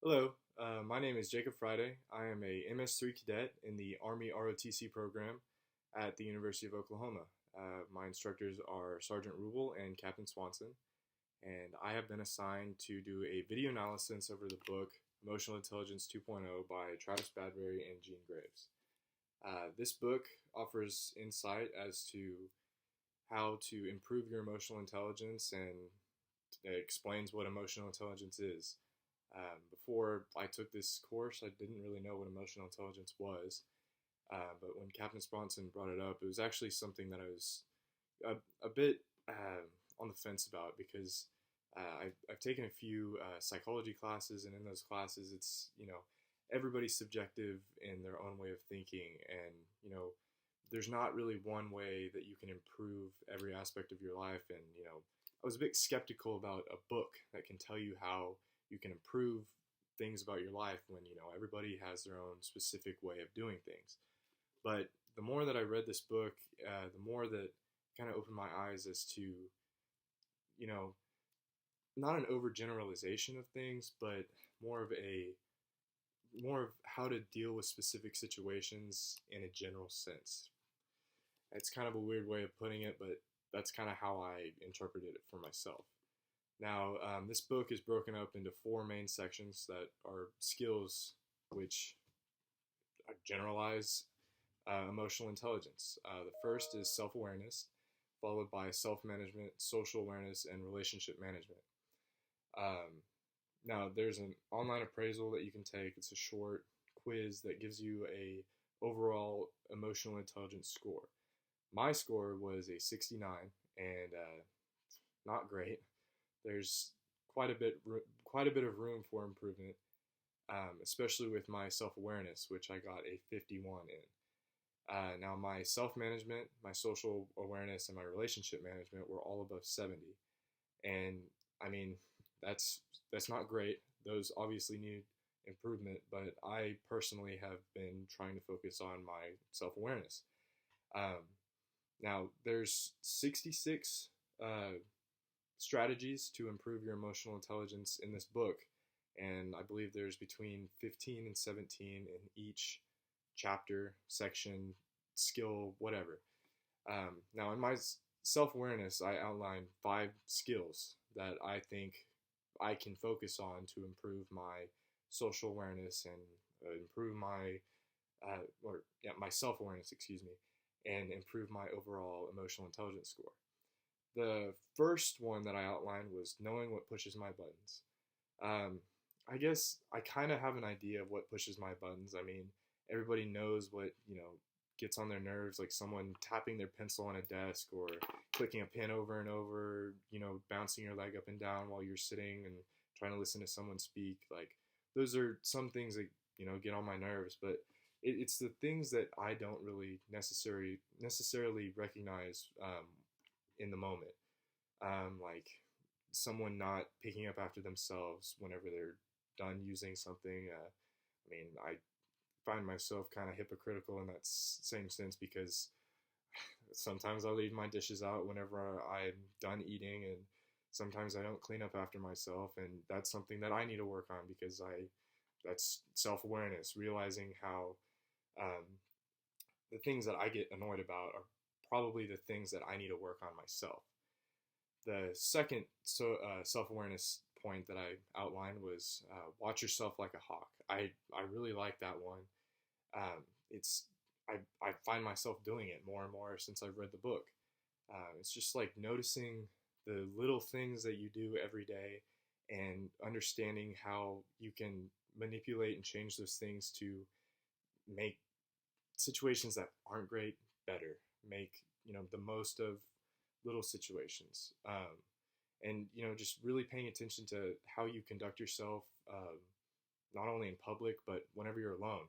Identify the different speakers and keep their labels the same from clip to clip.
Speaker 1: Hello, my name is Jakob Friday. I am a MS3 cadet in the Army ROTC program at the University of Oklahoma. My instructors are Sergeant Rubel and Captain Swanson, and I have been assigned to do a video analysis over the book Emotional Intelligence 2.0 by Travis Badbury and Gene Graves. This book offers insight as to how to improve your emotional intelligence and it explains what emotional intelligence is. Before I took this course, I didn't really know what emotional intelligence was. But when Captain Swanson brought it up, it was actually something that I was a bit on the fence about because I've taken a few psychology classes, and in those classes, it's everybody's subjective in their own way of thinking, and there's not really one way that you can improve every aspect of your life. And I was a bit skeptical about a book that can tell you how you can improve things about your life when everybody has their own specific way of doing things. But the more that I read this book, the more that kind of opened my eyes as to not an overgeneralization of things, but more of how to deal with specific situations in a general sense. It's kind of a weird way of putting it, but that's kind of how I interpreted it for myself. Now, this book is broken up into four main sections that are skills which generalize emotional intelligence. The first is self-awareness, followed by self-management, social awareness, and relationship management. Now, there's an online appraisal that you can take. It's a short quiz that gives you a overall emotional intelligence score. My score was a 69, and not great. There's quite a bit of room for improvement, especially with my self-awareness, which I got a 51 in. Now, my self-management, my social awareness, and my relationship management were all above 70, and I mean that's not great. Those obviously need improvement, but I personally have been trying to focus on my self-awareness. Now, there's 66 strategies to improve your emotional intelligence in this book, and I believe there's between 15 and 17 in each chapter, section, skill, whatever. Now, in my self-awareness, I outlined 5 skills that I think I can focus on to improve my social awareness and improve my my self-awareness, excuse me, and improve my overall emotional intelligence score. The first one that I outlined was knowing what pushes my buttons. I guess I kind of have an idea of what pushes my buttons. I mean, everybody knows what, gets on their nerves, like someone tapping their pencil on a desk or clicking a pen over and over, bouncing your leg up and down while you're sitting and trying to listen to someone speak. Like, those are some things that, get on my nerves, but it's the things that I don't really necessarily recognize in the moment. Like someone not picking up after themselves whenever they're done using something. I mean, I find myself kind of hypocritical in that same sense because sometimes I leave my dishes out whenever I'm done eating, and sometimes I don't clean up after myself, and that's something that I need to work on because that's self-awareness, realizing how the things that I get annoyed about are probably the things that I need to work on myself. The second self-awareness point that I outlined was watch yourself like a hawk. I really like that one. It's I find myself doing it more and more since I've read the book. It's just like noticing the little things that you do every day and understanding how you can manipulate and change those things to make situations that aren't great better, make the most of little situations, and just really paying attention to how you conduct yourself, not only in public but whenever you're alone.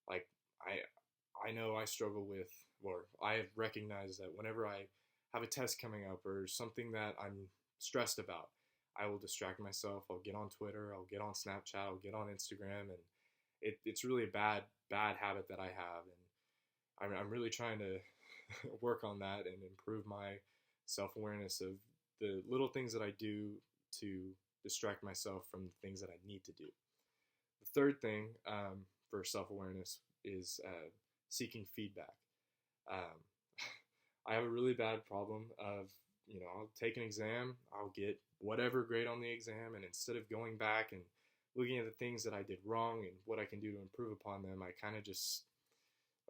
Speaker 1: Like I know I struggle with, or I have recognized that whenever I have a test coming up or something that I'm stressed about, I will distract myself. I'll get on Twitter, I'll get on Snapchat, I'll get on Instagram, and it's really a bad habit that I have, and I'm really trying to work on that and improve my self-awareness of the little things that I do to distract myself from the things that I need to do. The third thing for self-awareness is seeking feedback. Um, I have a really bad problem of, I'll take an exam, I'll get whatever grade on the exam, and instead of going back and looking at the things that I did wrong and what I can do to improve upon them, I kind of just,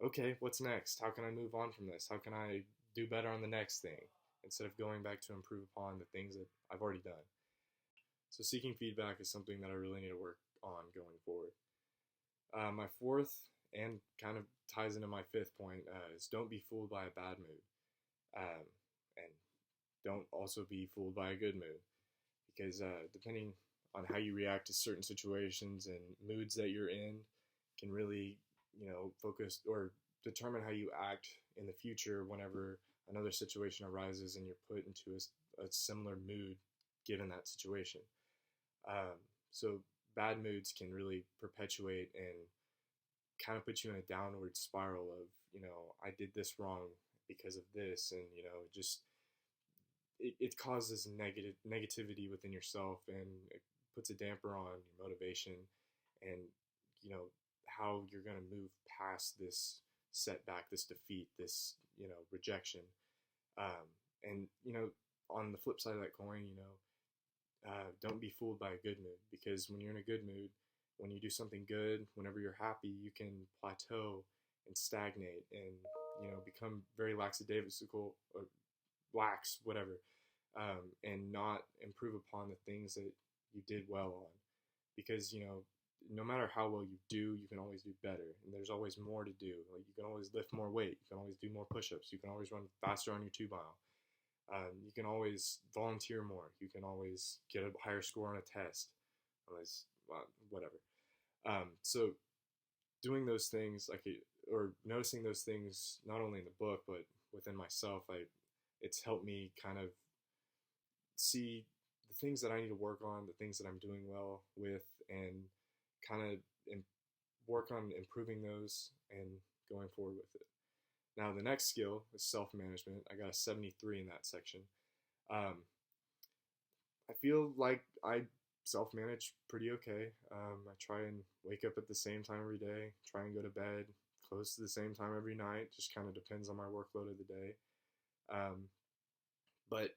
Speaker 1: okay, what's next? How can I move on from this? How can I do better on the next thing? Instead of going back to improve upon the things that I've already done. So seeking feedback is something that I really need to work on going forward. My fourth, and kind of ties into my fifth point, is don't be fooled by a bad mood. And don't also be fooled by a good mood. Because depending on how you react to certain situations and moods that you're in can really, focus or determine how you act in the future whenever another situation arises and you're put into a similar mood given that situation. So bad moods can really perpetuate and kind of put you in a downward spiral of, I did this wrong because of this, and just it causes negativity within yourself, and it puts a damper on your motivation and how you're going to move past this setback, this defeat, this rejection. And on the flip side of that coin, don't be fooled by a good mood, because when you're in a good mood, when you do something good, whenever you're happy, you can plateau and stagnate and become very lackadaisical or lax, whatever, and not improve upon the things that you did well on, because no matter how well you do, you can always do better, and there's always more to do. Like, you can always lift more weight, you can always do more push-ups, you can always run faster on your 2 mile. You can always volunteer more. You can always get a higher score on a test. Unless, well, whatever. So doing those things, or noticing those things, not only in the book but within myself, it's helped me kind of see the things that I need to work on, the things that I'm doing well with, and kind of work on improving those and going forward with it. Now, the next skill is self-management. I got a 73 in that section. I feel like I self-manage pretty okay. I try and wake up at the same time every day, try and go to bed close to the same time every night. Just kind of depends on my workload of the day. But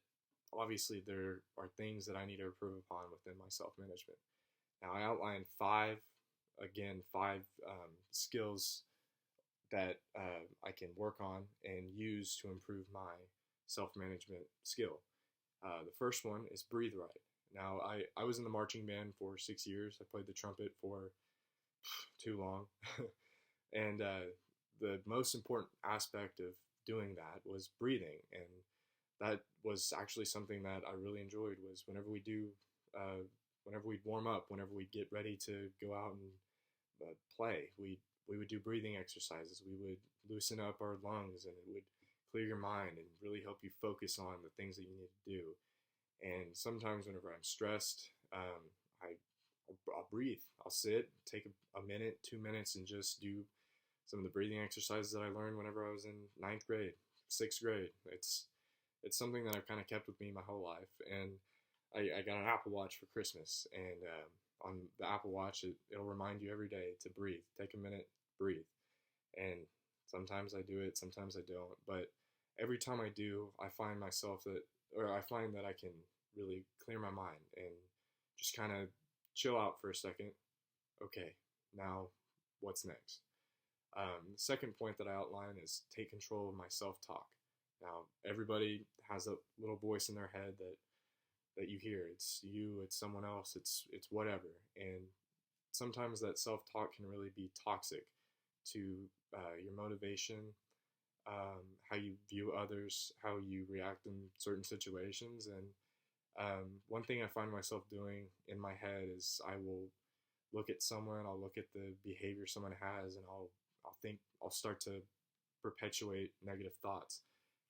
Speaker 1: obviously there are things that I need to improve upon within my self-management. Now, I outlined five skills that I can work on and use to improve my self-management skill. The first one is breathe right. Now, I was in the marching band for 6 years. I played the trumpet for too long. And the most important aspect of doing that was breathing. And that was actually something that I really enjoyed, was whenever we'd warm up, whenever we'd get ready to go out and play, we would do breathing exercises. We would loosen up our lungs, and it would clear your mind and really help you focus on the things that you need to do. And sometimes whenever I'm stressed, I'll breathe. I'll sit, take a minute, 2 minutes, and just do some of the breathing exercises that I learned whenever I was in 9th grade, 6th grade. It's something that I've kind of kept with me my whole life. And I got an Apple Watch for Christmas, and on the Apple Watch, it'll remind you every day to breathe. Take a minute, breathe. And sometimes I do it, sometimes I don't. But every time I do, I find that I can really clear my mind and just kind of chill out for a second. Okay, now what's next? The second point that I outline is take control of my self-talk. Now, everybody has a little voice in their head that you hear. It's you, it's someone else, it's whatever. And sometimes that self-talk can really be toxic to your motivation, how you view others, how you react in certain situations. And one thing I find myself doing in my head is I will look at someone, I'll look at the behavior someone has, and I'll start to perpetuate negative thoughts.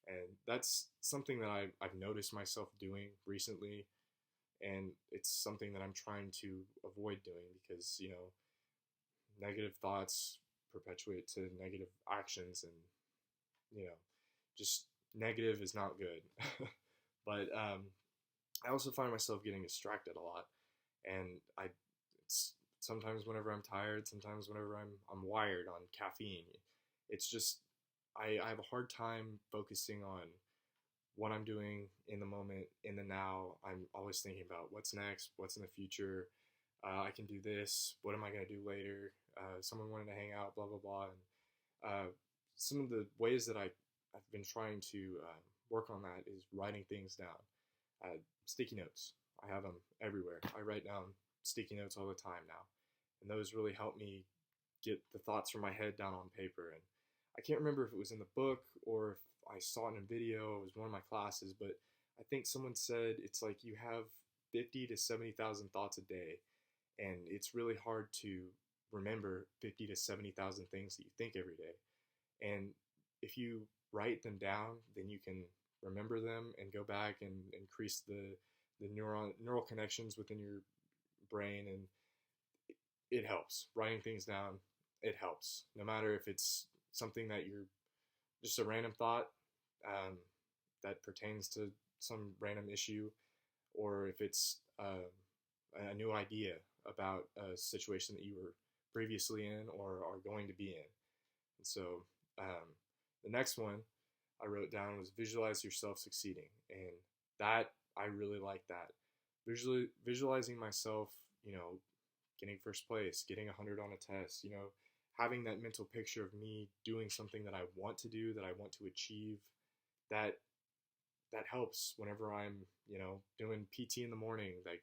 Speaker 1: And that's something that I've noticed myself doing recently, and it's something that I'm trying to avoid doing, because negative thoughts perpetuate to negative actions, and just negative is not good. But I also find myself getting distracted a lot, and it's sometimes whenever I'm tired, sometimes whenever I'm wired on caffeine. It's just I have a hard time focusing on what I'm doing in the moment, in the now. I'm always thinking about what's next, what's in the future. I can do this. What am I going to do later? Someone wanted to hang out, blah, blah, blah. And some of the ways that I've been trying to work on that is writing things down. Sticky notes. I have them everywhere. I write down sticky notes all the time now. And those really help me get the thoughts from my head down on paper. And I can't remember if it was in the book or if I saw it in a video. It was one of my classes, but I think someone said it's like you have 50 to 70,000 thoughts a day, and it's really hard to remember 50 to 70,000 things that you think every day. And if you write them down, then you can remember them and go back and increase the neural connections within your brain, and it helps. Writing things down, it helps. No matter if it's something that you're just a random thought that pertains to some random issue, or if it's a new idea about a situation that you were previously in or are going to be in. And so the next one I wrote down was visualize yourself succeeding. And that, I really like that. Visualizing myself, getting first place, getting 100 on a test, having that mental picture of me doing something that I want to do, that I want to achieve, that helps whenever I'm, doing PT in the morning. Like,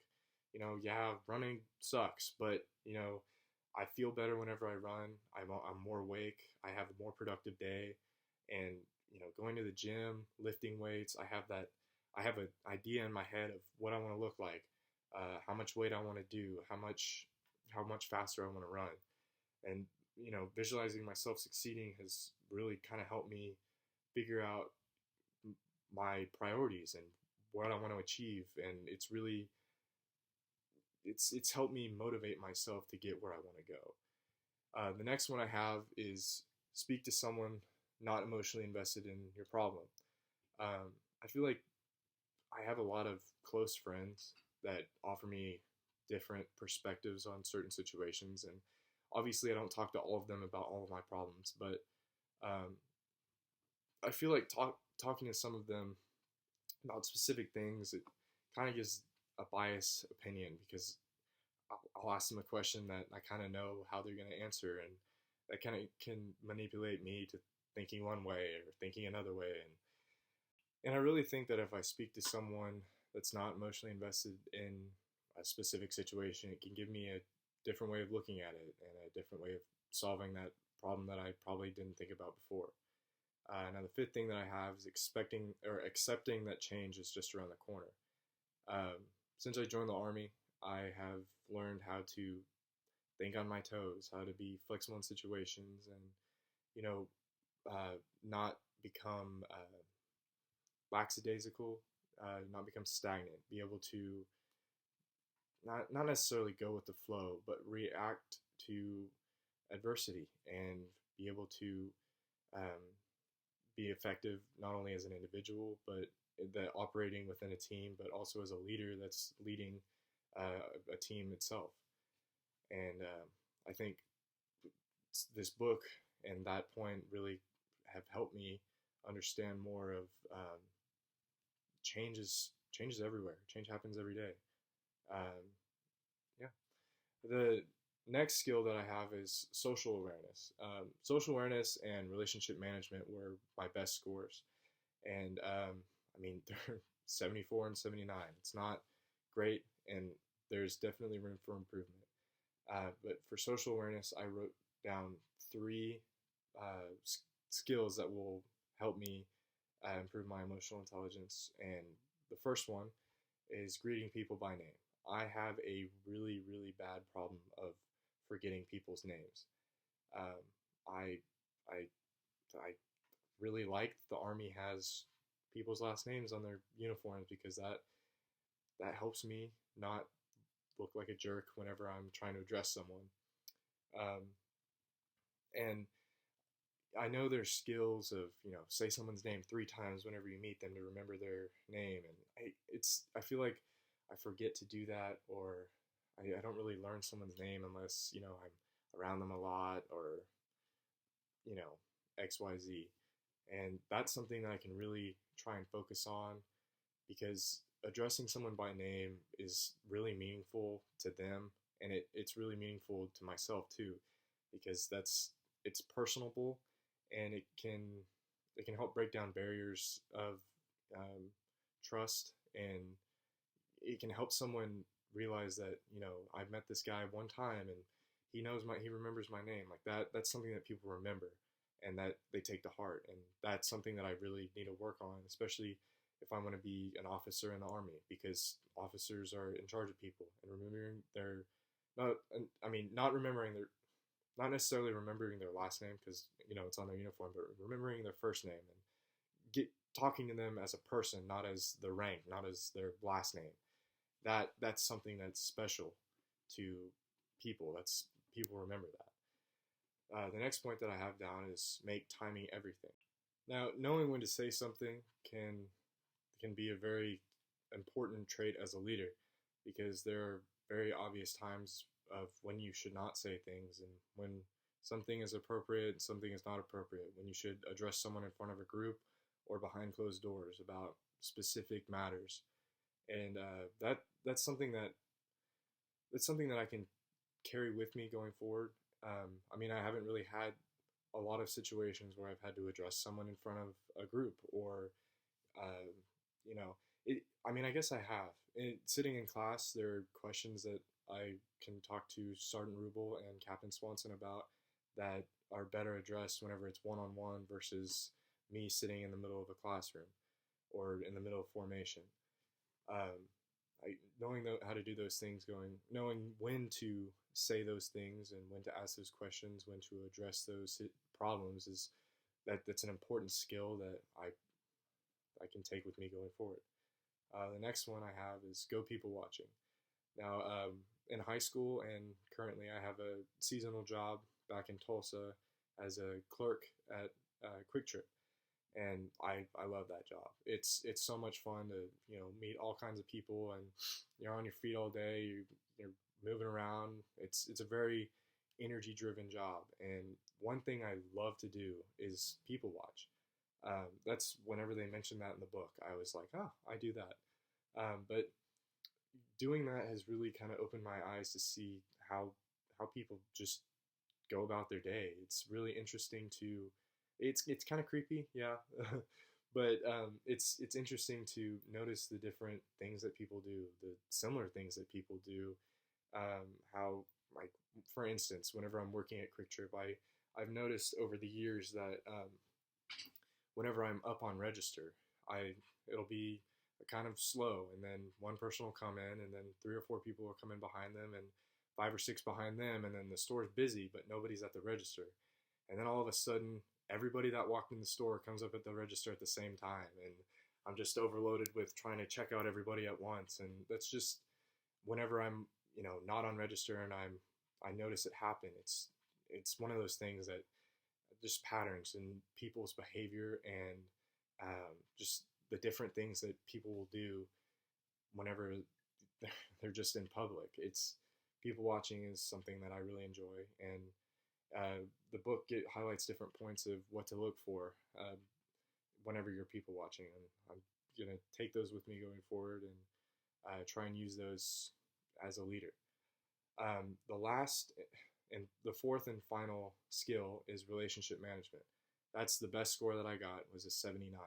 Speaker 1: yeah, running sucks, but, I feel better whenever I run. I'm more awake. I have a more productive day. And, going to the gym, lifting weights, I have an idea in my head of what I want to look like, how much weight I want to do, how much faster I want to run. And, visualizing myself succeeding has really kind of helped me figure out my priorities and what I want to achieve. And it's really, it's helped me motivate myself to get where I want to go. The next one I have is speak to someone not emotionally invested in your problem. I feel like I have a lot of close friends that offer me different perspectives on certain situations, and obviously I don't talk to all of them about all of my problems, but I feel like talking to some of them about specific things, it kind of gives a biased opinion, because I'll ask them a question that I kind of know how they're going to answer, and that kind of can manipulate me to thinking one way or thinking another way. And I really think that if I speak to someone that's not emotionally invested in a specific situation, it can give me a different way of looking at it and a different way of solving that problem that I probably didn't think about before. Now the fifth thing that I have is accepting that change is just around the corner. Since I joined the Army, I have learned how to think on my toes, how to be flexible in situations, and not become lackadaisical, not become stagnant. Be able to not necessarily go with the flow, but react to adversity and be able to be effective not only as an individual, but that operating within a team, but also as a leader that's leading a team itself. And I think this book and that point really have helped me understand more of changes everywhere. Change happens every day. Yeah. The next skill that I have is social awareness. Social awareness and relationship management were my best scores. And they're 74 and 79. It's not great, and there's definitely room for improvement. But for social awareness, I wrote down 3 skills that will help me improve my emotional intelligence. And the first one is greeting people by name. I have a really, really bad problem of forgetting people's names. I really like the Army has people's last names on their uniforms, because that helps me not look like a jerk whenever I'm trying to address someone. And I know there's skills of, say someone's name 3 times whenever you meet them to remember their name. And I feel like I forget to do that, or I don't really learn someone's name unless, I'm around them a lot, or, XYZ. And that's something that I can really try and focus on, because addressing someone by name is really meaningful to them, and it's really meaningful to myself too, because it's personable, and it can help break down barriers of um, trust, and it can help someone realize that, I've met this guy one time, and he remembers my name. Like that's something that people remember, and that they take to heart, and that's something that I really need to work on, especially if I want to be an officer in the Army, because officers are in charge of people, and remembering their not I mean not necessarily remembering their last name, because it's on their uniform, but remembering their first name, and get talking to them as a person, not as their rank, not as their last name. That's something that's special to people. That's People remember that. The next point that I have down is make timing everything. Now, knowing when to say something can be a very important trait as a leader, because there are very obvious times of when you should not say things, and when something is appropriate and something is not appropriate, when you should address someone in front of a group or behind closed doors about specific matters. And that's something that I can carry with me going forward. I haven't really had a lot of situations where I've had to address someone in front of a group, or uh, you know, I guess I have. Sitting in class, there are questions that I can talk to Sergeant Rubel and Captain Swanson about, that are better addressed whenever it's one-on-one versus me sitting in the middle of a classroom or in the middle of formation. Um, How to do those things, knowing when to say those things and when to ask those questions, when to address those problems, that's an important skill that I can take with me going forward. The next one I have is go people watching. Now, in high school and currently, I have a seasonal job back in Tulsa as a clerk at Quick Trip, and I love that job. It's so much fun to meet all kinds of people, and you're on your feet all day. You're moving around. It's a very energy driven job, and one thing I love to do is people watch. That's whenever they mentioned that in the book, I was like, oh, I do that. But doing that has really kind of opened my eyes to see how people just go about their day. It's really interesting to. It's kind of creepy, yeah, but it's interesting to notice the different things that people do, the similar things that people do. How, like, for instance, whenever I'm working at Quick Trip, I've noticed over the years that whenever I'm up on register, it'll be kind of slow, and then one person will come in, and then 3 or 4 people will come in behind them, and 5 or 6 behind them, and then the store's busy, but nobody's at the register. And then all of a sudden, everybody that walked in the store comes up at the register at the same time, and I'm just overloaded with trying to check out everybody at once. And that's just whenever I'm not on register, and I notice it happen. It's one of those things that just patterns in people's behavior, and just the different things that people will do whenever they're just in public. It's People watching is something that I really enjoy, and the book highlights different points of what to look for whenever you're people watching, and I'm gonna take those with me going forward, and try and use those as a leader. The last and the fourth and final skill is relationship management. That's the best score that I got, was a 79,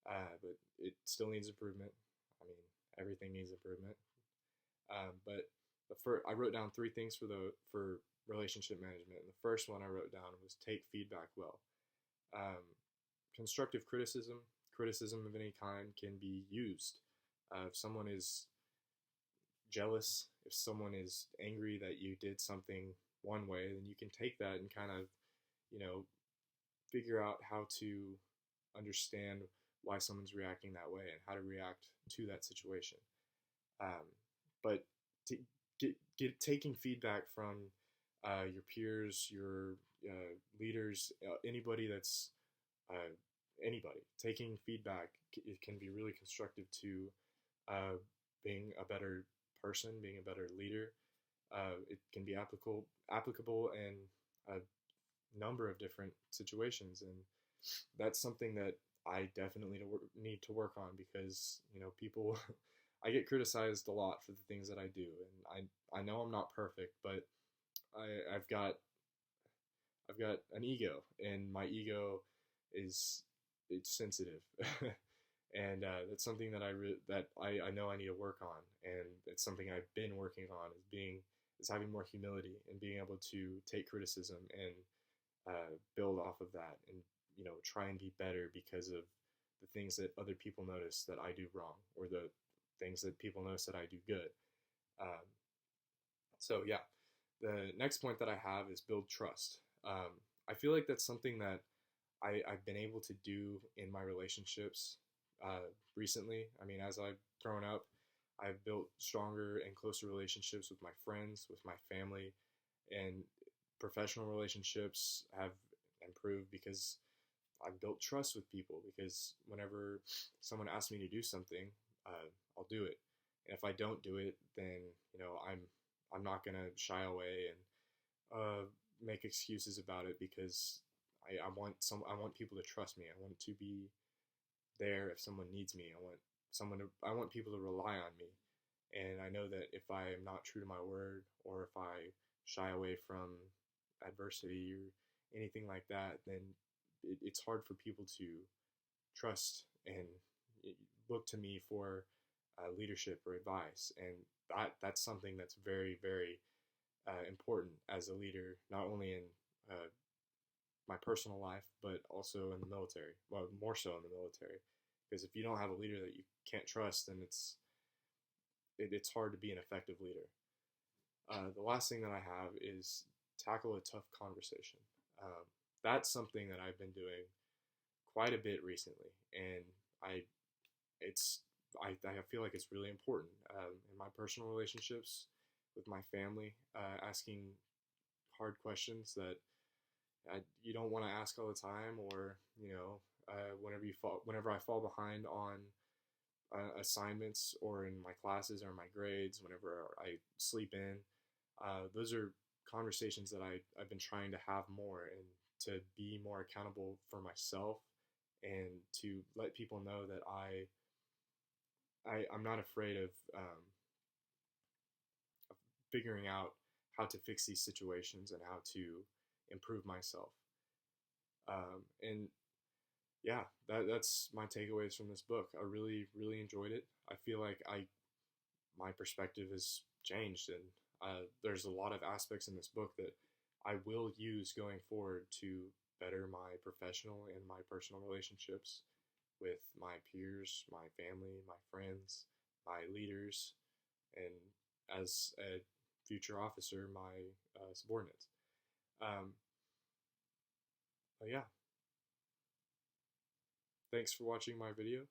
Speaker 1: but it still needs improvement. I mean, everything needs improvement. But I wrote down 3 things for relationship management. And the first one I wrote down was take feedback well. Constructive criticism of any kind can be used. If someone is jealous, if someone is angry that you did something one way, then you can take that and kind of, figure out how to understand why someone's reacting that way, and how to react to that situation. But to taking feedback from your peers, your leaders, anybody. Taking feedback, it can be really constructive to being a better person, being a better leader, It can be applicable in a number of different situations, and that's something that I definitely need to work on, because people I get criticized a lot for the things that I do, and I know I'm not perfect, but I've got an ego, and my ego it's sensitive, and that's something that I know I need to work on, and it's something I've been working on, is having more humility and being able to take criticism and build off of that, and try and be better because of the things that other people notice that I do wrong, or the things that people notice that I do good. Um, so yeah, the next point that I have is build trust. I feel like that's something that I've been able to do in my relationships recently. I mean, as I've grown up, I've built stronger and closer relationships with my friends, with my family, and professional relationships have improved because I've built trust with people. Because whenever someone asks me to do something, I'll do it. And if I don't do it, then I'm not gonna shy away and make excuses about it, because I want people to trust me. I want to be there if someone needs me. I want people to rely on me. And I know that if I am not true to my word, or if I shy away from adversity or anything like that, then it's hard for people to trust and look to me for leadership or advice. And that's something that's very, very important as a leader, not only in my personal life, but also in the military. Well, more so in the military, because if you don't have a leader that you can't trust, then it's hard to be an effective leader. The last thing that I have is tackle a tough conversation. That's something that I've been doing quite a bit recently, and I feel like it's really important in my personal relationships with my family, asking hard questions that you don't want to ask all the time, or whenever I fall behind on assignments, or in my classes or my grades, whenever I sleep in. Those are conversations that I've been trying to have more, and to be more accountable for myself, and to let people know that I'm not afraid of figuring out how to fix these situations and how to improve myself. And yeah, that's my takeaways from this book. I really, really enjoyed it. I feel like my perspective has changed, and there's a lot of aspects in this book that I will use going forward to better my professional and my personal relationships with my peers, my family, my friends, my leaders, and as a future officer, my subordinates. But yeah, thanks for watching my video.